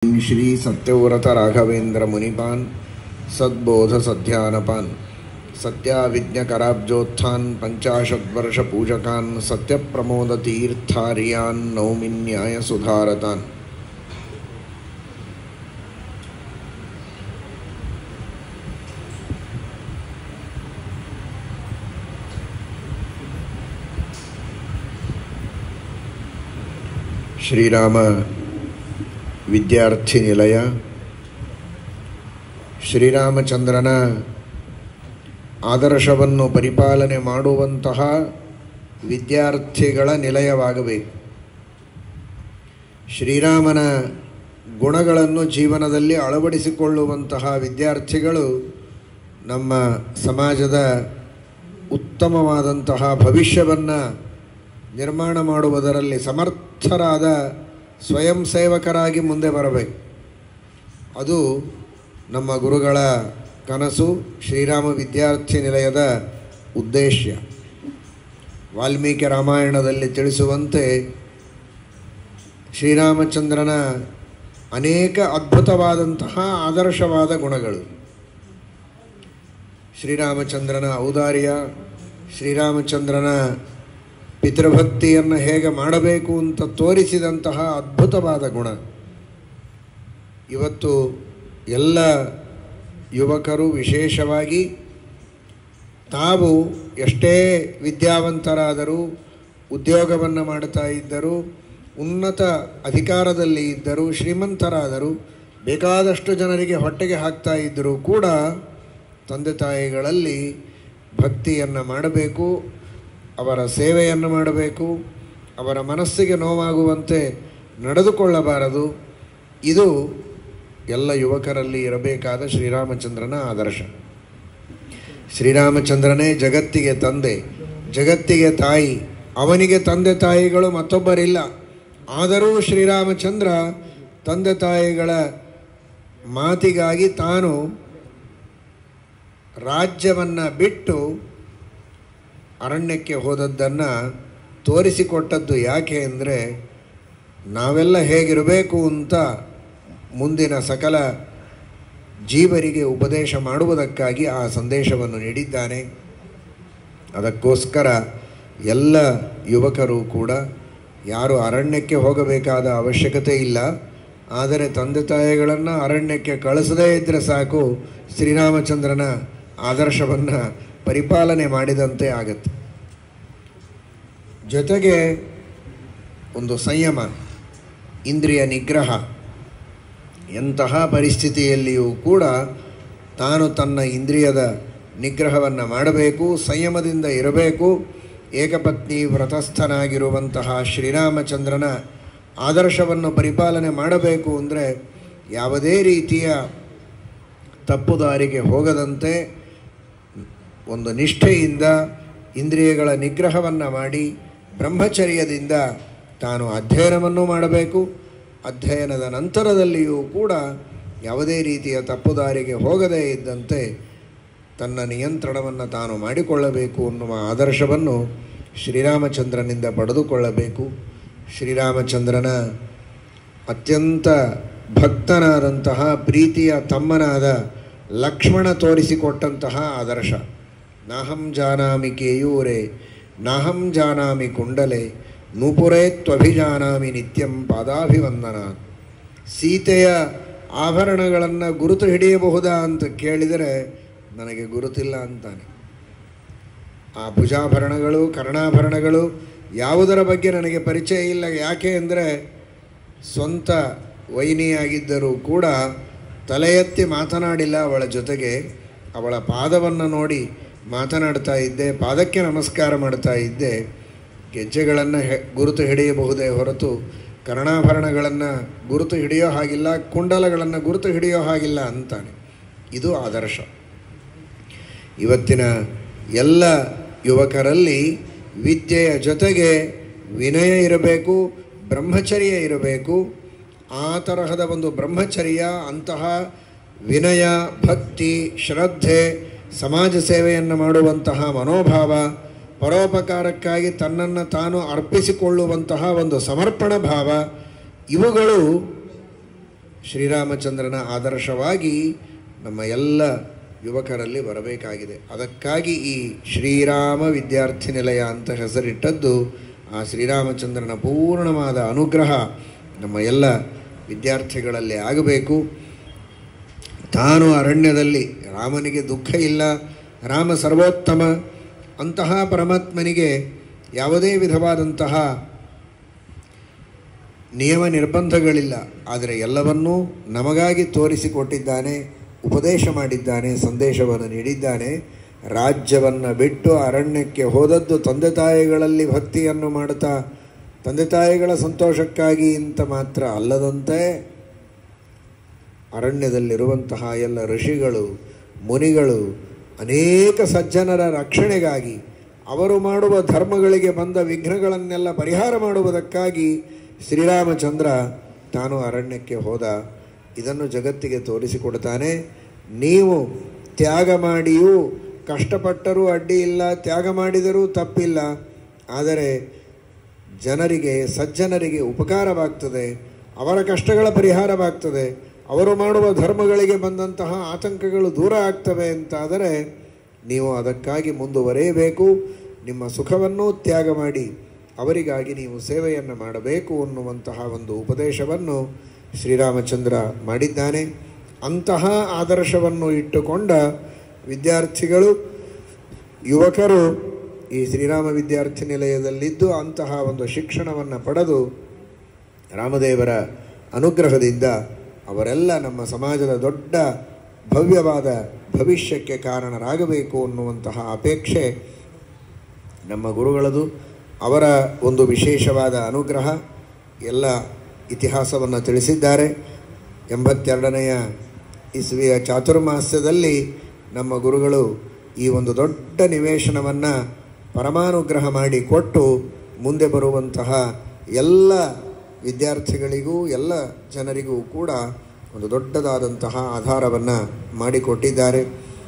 श्री सत्यव्रत राघवेंद्र मुनिपान सद्बोध सध्यानपान सत्याविज्ञ कराब्जोत्थान पंचाशद्वर्ष पूजकान सत्य प्रमोद तीर्थार्यान नौमि न्याय सुधारतान। श्रीराम ವಿದ್ಯಾರ್ಥಿ ನಿಲಯ ಶ್ರೀರಾಮಚಂದ್ರನ ಆದರ್ಶವನ್ನು ಪರಿಪಾಲನೆ ಮಾಡುವಂತಹ ವಿದ್ಯಾರ್ಥಿಗಳ ನಿಲಯವಾಗಬೇಕು. ಶ್ರೀರಾಮನ ಗುಣಗಳನ್ನು ಜೀವನದಲ್ಲಿ ಅಳವಡಿಸಿಕೊಳ್ಳುವಂತಹ ವಿದ್ಯಾರ್ಥಿಗಳು ನಮ್ಮ ಸಮಾಜದ ಉತ್ತಮವಾದಂತಹ ಭವಿಷ್ಯವನ್ನು ನಿರ್ಮಾಣ ಮಾಡುವುದರಲ್ಲಿ ಸಮರ್ಥರಾದ ಸ್ವಯಂ ಸೇವಕರಾಗಿ ಮುಂದೆ ಬರಬೇಕು. ಅದು ನಮ್ಮ ಗುರುಗಳ ಕನಸು, ಶ್ರೀರಾಮ ವಿದ್ಯಾರ್ಥಿ ನಿಲಯದ ಉದ್ದೇಶ. ವಾಲ್ಮೀಕಿ ರಾಮಾಯಣದಲ್ಲಿ ತಿಳಿಸುವಂತೆ ಶ್ರೀರಾಮಚಂದ್ರನ ಅನೇಕ ಅದ್ಭುತವಾದಂತಹ ಆದರ್ಶವಾದ ಗುಣಗಳು, ಶ್ರೀರಾಮಚಂದ್ರನ ಔದಾರ್ಯ, ಶ್ರೀರಾಮಚಂದ್ರನ ಪಿತೃಭಕ್ತಿಯನ್ನು ಹೇಗೆ ಮಾಡಬೇಕು ಅಂತ ತೋರಿಸಿದಂತಹ ಅದ್ಭುತವಾದ ಗುಣ. ಇವತ್ತು ಎಲ್ಲ ಯುವಕರು ವಿಶೇಷವಾಗಿ ತಾವು ಎಷ್ಟೇ ವಿದ್ಯಾವಂತರಾದರೂ, ಉದ್ಯೋಗವನ್ನು ಮಾಡ್ತಾ ಇದ್ದರೂ, ಉನ್ನತ ಅಧಿಕಾರದಲ್ಲಿ ಇದ್ದರೂ, ಶ್ರೀಮಂತರಾದರೂ, ಬೇಕಾದಷ್ಟು ಜನರಿಗೆ ಹೊಟ್ಟೆಗೆ ಹಾಕ್ತಾ ಇದ್ದರೂ ಕೂಡ ತಂದೆ ತಾಯಿಗಳಲ್ಲಿ ಭಕ್ತಿಯನ್ನು ಮಾಡಬೇಕು, ಅವರ ಸೇವೆಯನ್ನು ಮಾಡಬೇಕು, ಅವರ ಮನಸ್ಸಿಗೆ ನೋವಾಗುವಂತೆ ನಡೆದುಕೊಳ್ಳಬಾರದು. ಇದು ಎಲ್ಲ ಯುವಕರಲ್ಲಿ ಇರಬೇಕಾದ ಶ್ರೀರಾಮಚಂದ್ರನ ಆದರ್ಶ. ಶ್ರೀರಾಮಚಂದ್ರನೇ ಜಗತ್ತಿಗೆ ತಂದೆ, ಜಗತ್ತಿಗೆ ತಾಯಿ. ಅವನಿಗೆ ತಂದೆ ತಾಯಿಗಳು ಮತ್ತೊಬ್ಬರಿಲ್ಲ. ಆದರೂ ಶ್ರೀರಾಮಚಂದ್ರ ತಂದೆ ತಾಯಿಗಳ ಮಾತಿಗಾಗಿ ತಾನು ರಾಜ್ಯವನ್ನು ಬಿಟ್ಟು ಅರಣ್ಯಕ್ಕೆ ಹೋದದ್ದನ್ನು ತೋರಿಸಿಕೊಟ್ಟದ್ದು ಯಾಕೆ ಅಂದರೆ, ನಾವೆಲ್ಲ ಹೇಗಿರಬೇಕು ಅಂತ ಮುಂದಿನ ಸಕಲ ಜೀವರಿಗೆ ಉಪದೇಶ ಮಾಡುವುದಕ್ಕಾಗಿ ಆ ಸಂದೇಶವನ್ನು ನೀಡಿದ್ದಾನೆ. ಅದಕ್ಕೋಸ್ಕರ ಎಲ್ಲ ಯುವಕರು ಕೂಡ ಯಾರು ಅರಣ್ಯಕ್ಕೆ ಹೋಗಬೇಕಾದ ಅವಶ್ಯಕತೆ ಇಲ್ಲ. ಆದರೆ ತಂದೆ ತಾಯಿಗಳನ್ನು ಅರಣ್ಯಕ್ಕೆ ಕಳಿಸದೇ ಇದ್ದರೆ ಸಾಕು, ಶ್ರೀರಾಮಚಂದ್ರನ ಆದರ್ಶವನ್ನು ಪರಿಪಾಲನೆ ಮಾಡಿದಂತೆ ಆಗತ್ತೆ. ಜೊತೆಗೆ ಒಂದು ಸಂಯಮ, ಇಂದ್ರಿಯ ನಿಗ್ರಹ. ಎಂತಹ ಪರಿಸ್ಥಿತಿಯಲ್ಲಿಯೂ ಕೂಡ ತಾನು ತನ್ನ ಇಂದ್ರಿಯದ ನಿಗ್ರಹವನ್ನು ಮಾಡಬೇಕು, ಸಂಯಮದಿಂದ ಇರಬೇಕು. ಏಕಪತ್ನಿ ವ್ರತಸ್ಥನಾಗಿರುವಂತಹ ಶ್ರೀರಾಮಚಂದ್ರನ ಆದರ್ಶವನ್ನು ಪರಿಪಾಲನೆ ಮಾಡಬೇಕು ಅಂದರೆ ಯಾವುದೇ ರೀತಿಯ ತಪ್ಪುದಾರಿಗೆ ಹೋಗದಂತೆ ಒಂದು ನಿಷ್ಠೆಯಿಂದ ಇಂದ್ರಿಯಗಳ ನಿಗ್ರಹವನ್ನು ಮಾಡಿ ಬ್ರಹ್ಮಚರ್ಯದಿಂದ ತಾನು ಅಧ್ಯಯನವನ್ನು ಮಾಡಬೇಕು. ಅಧ್ಯಯನದ ನಂತರದಲ್ಲಿಯೂ ಕೂಡ ಯಾವುದೇ ರೀತಿಯ ತಪ್ಪುದಾರಿಗೆ ಹೋಗದೇ ಇದ್ದಂತೆ ತನ್ನ ನಿಯಂತ್ರಣವನ್ನು ತಾನು ಮಾಡಿಕೊಳ್ಳಬೇಕು ಅನ್ನುವ ಆದರ್ಶವನ್ನು ಶ್ರೀರಾಮಚಂದ್ರನಿಂದ ಪಡೆದುಕೊಳ್ಳಬೇಕು. ಶ್ರೀರಾಮಚಂದ್ರನ ಅತ್ಯಂತ ಭಕ್ತನಾದಂತಹ ಪ್ರೀತಿಯ ತಮ್ಮನಾದ ಲಕ್ಷ್ಮಣ ತೋರಿಸಿಕೊಟ್ಟಂತಹ ಆದರ್ಶ. ನಾಹಂ ಜಾನಾಮಿ ಕೇಯೂರೆ ನಾಹಂ ಜಾನಾಮಿ ಕುಂಡಲೆ ನೂಪುರೇ ತ್ವಭಿಜಾನಾಮಿ ನಿತ್ಯಂ ಪಾದಾಭಿವಂದನ. ಸೀತೆಯ ಆಭರಣಗಳನ್ನು ಗುರುತು ಹಿಡಿಯಬಹುದಾ ಅಂತ ಕೇಳಿದರೆ ನನಗೆ ಗುರುತಿಲ್ಲ ಅಂತಾನೆ. ಆ ಭುಜಾಭರಣಗಳು, ಕರ್ಣಾಭರಣಗಳು ಯಾವುದರ ಬಗ್ಗೆ ನನಗೆ ಪರಿಚಯ ಇಲ್ಲ. ಯಾಕೆ ಅಂದರೆ ಸ್ವಂತ ವೈನಿಯಾಗಿದ್ದರೂ ಕೂಡ ತಲೆ ಎತ್ತಿ ಮಾತನಾಡಿಲ್ಲ ಅವಳ ಜೊತೆಗೆ. ಅವಳ ಪಾದವನ್ನು ನೋಡಿ ಮಾತನಾಡ್ತಾ ಇದ್ದೆ, ಪಾದಕ್ಕೆ ನಮಸ್ಕಾರ ಮಾಡ್ತಾ ಇದ್ದೆ. ಗೆಜ್ಜೆಗಳನ್ನು ಗುರುತು ಹಿಡಿಯಬಹುದೇ ಹೊರತು ಕರ್ಣಾಭರಣಗಳನ್ನು ಗುರುತು ಹಿಡಿಯೋ ಹಾಗಿಲ್ಲ, ಕುಂಡಲಗಳನ್ನು ಗುರುತು ಹಿಡಿಯೋ ಹಾಗಿಲ್ಲ ಅಂತಾನೆ. ಇದು ಆದರ್ಶ. ಇವತ್ತಿನ ಎಲ್ಲ ಯುವಕರಲ್ಲಿ ವಿದ್ಯೆಯ ಜೊತೆಗೆ ವಿನಯ ಇರಬೇಕು, ಬ್ರಹ್ಮಚರ್ಯ ಇರಬೇಕು. ಆ ತರಹದ ಒಂದು ಬ್ರಹ್ಮಚರ್ಯ, ಅಂತಹ ವಿನಯ, ಭಕ್ತಿ, ಶ್ರದ್ಧೆ, ಸಮಾಜ ಸೇವೆಯನ್ನು ಮಾಡುವಂತಹ ಮನೋಭಾವ, ಪರೋಪಕಾರಕ್ಕಾಗಿ ತನ್ನನ್ನು ತಾನು ಅರ್ಪಿಸಿಕೊಳ್ಳುವಂತಹ ಒಂದು ಸಮರ್ಪಣ ಭಾವ, ಇವುಗಳು ಶ್ರೀರಾಮಚಂದ್ರನ ಆದರ್ಶವಾಗಿ ನಮ್ಮ ಎಲ್ಲ ಯುವಕರಲ್ಲಿ ಬರಬೇಕಾಗಿದೆ. ಅದಕ್ಕಾಗಿ ಈ ಶ್ರೀರಾಮ ವಿದ್ಯಾರ್ಥಿ ನಿಲಯ ಅಂತ ಹೆಸರಿಟ್ಟದ್ದು. ಆ ಶ್ರೀರಾಮಚಂದ್ರನ ಪೂರ್ಣವಾದ ಅನುಗ್ರಹ ನಮ್ಮ ಎಲ್ಲ ವಿದ್ಯಾರ್ಥಿಗಳಲ್ಲಿ ಆಗಬೇಕು. ತಾನು ಅರಣ್ಯದಲ್ಲಿ, ರಾಮನಿಗೆ ದುಃಖ ಇಲ್ಲ, ರಾಮ ಸರ್ವೋತ್ತಮ, ಅಂತಹ ಪರಮಾತ್ಮನಿಗೆ ಯಾವುದೇ ವಿಧವಾದಂತಹ ನಿಯಮ ನಿರ್ಬಂಧಗಳಿಲ್ಲ. ಆದರೆ ಎಲ್ಲವನ್ನೂ ನಮಗಾಗಿ ತೋರಿಸಿಕೊಟ್ಟಿದ್ದಾನೆ, ಉಪದೇಶ ಮಾಡಿದ್ದಾನೆ, ಸಂದೇಶವನ್ನು ನೀಡಿದ್ದಾನೆ. ರಾಜ್ಯವನ್ನು ಬಿಟ್ಟು ಅರಣ್ಯಕ್ಕೆ ಹೋದದ್ದು ತಂದೆ ತಾಯಿಗಳಲ್ಲಿ ಭಕ್ತಿಯನ್ನು ಮಾಡುತ್ತಾ ತಂದೆ ತಾಯಿಗಳ ಸಂತೋಷಕ್ಕಾಗಿ ಅಂತ ಮಾತ್ರ ಅಲ್ಲದಂತೆ, ಅರಣ್ಯದಲ್ಲಿರುವಂತಹ ಎಲ್ಲ ಋಷಿಗಳು, ಮುನಿಗಳು, ಅನೇಕ ಸಜ್ಜನರ ರಕ್ಷಣೆಗಾಗಿ, ಅವರು ಮಾಡುವ ಧರ್ಮಗಳಿಗೆ ಬಂದ ವಿಘ್ನಗಳನ್ನೆಲ್ಲ ಪರಿಹಾರ ಮಾಡುವುದಕ್ಕಾಗಿ ಶ್ರೀರಾಮಚಂದ್ರ ತಾನು ಅರಣ್ಯಕ್ಕೆ ಹೋದ. ಇದನ್ನು ಜಗತ್ತಿಗೆ ತೋರಿಸಿಕೊಡ್ತಾನೆ. ನೀವು ತ್ಯಾಗ ಮಾಡಿಯೂ, ಕಷ್ಟಪಟ್ಟರೂ ಅಡ್ಡಿ ಇಲ್ಲ, ತ್ಯಾಗ ಮಾಡಿದರೂ ತಪ್ಪಿಲ್ಲ. ಆದರೆ ಜನರಿಗೆ, ಸಜ್ಜನರಿಗೆ ಉಪಕಾರವಾಗ್ತದೆ, ಅವರ ಕಷ್ಟಗಳ ಪರಿಹಾರವಾಗ್ತದೆ, ಅವರು ಮಾಡುವ ಧರ್ಮಗಳಿಗೆ ಬಂದಂತಹ ಆತಂಕಗಳು ದೂರ ಆಗ್ತವೆ ಅಂತಾದರೆ ನೀವು ಅದಕ್ಕಾಗಿ ಮುಂದುವರೆಯಬೇಕು. ನಿಮ್ಮ ಸುಖವನ್ನೂ ತ್ಯಾಗ ಮಾಡಿ ಅವರಿಗಾಗಿ ನೀವು ಸೇವೆಯನ್ನು ಮಾಡಬೇಕು ಅನ್ನುವಂತಹ ಒಂದು ಉಪದೇಶವನ್ನು ಶ್ರೀರಾಮಚಂದ್ರ ಮಾಡಿದ್ದಾನೆ. ಅಂತಹ ಆದರ್ಶವನ್ನು ಇಟ್ಟುಕೊಂಡ ವಿದ್ಯಾರ್ಥಿಗಳು, ಯುವಕರು ಈ ಶ್ರೀರಾಮ ವಿದ್ಯಾರ್ಥಿ ನಿಲಯದಲ್ಲಿದ್ದು ಅಂತಹ ಒಂದು ಶಿಕ್ಷಣವನ್ನು ಪಡೆದು ರಾಮದೇವರ ಅನುಗ್ರಹದಿಂದ ಅವರೆಲ್ಲ ನಮ್ಮ ಸಮಾಜದ ದೊಡ್ಡ ಭವ್ಯವಾದ ಭವಿಷ್ಯಕ್ಕೆ ಕಾರಣರಾಗಬೇಕು ಅನ್ನುವಂತಹ ಅಪೇಕ್ಷೆ ನಮ್ಮ ಗುರುಗಳದು. ಅವರ ಒಂದು ವಿಶೇಷವಾದ ಅನುಗ್ರಹ. ಎಲ್ಲ ಇತಿಹಾಸವನ್ನು ತಿಳಿಸಿದ್ದಾರೆ. 82ನೆಯ ಇಸ್ವಿಯ ಚಾತುರ್ಮಾಸ್ಯದಲ್ಲಿ ನಮ್ಮ ಗುರುಗಳು ಈ ಒಂದು ದೊಡ್ಡ ನಿವೇಶನವನ್ನು ಪರಮಾನುಗ್ರಹ ಮಾಡಿ ಕೊಟ್ಟು ಮುಂದೆ ಬರುವಂತಹ ಎಲ್ಲ ವಿದ್ಯಾರ್ಥಿಗಳಿಗೂ, ಎಲ್ಲ ಜನರಿಗೂ ಕೂಡ ಒಂದು ದೊಡ್ಡದಾದಂತಹ ಆಧಾರವನ್ನು ಮಾಡಿಕೊಟ್ಟಿದ್ದಾರೆ.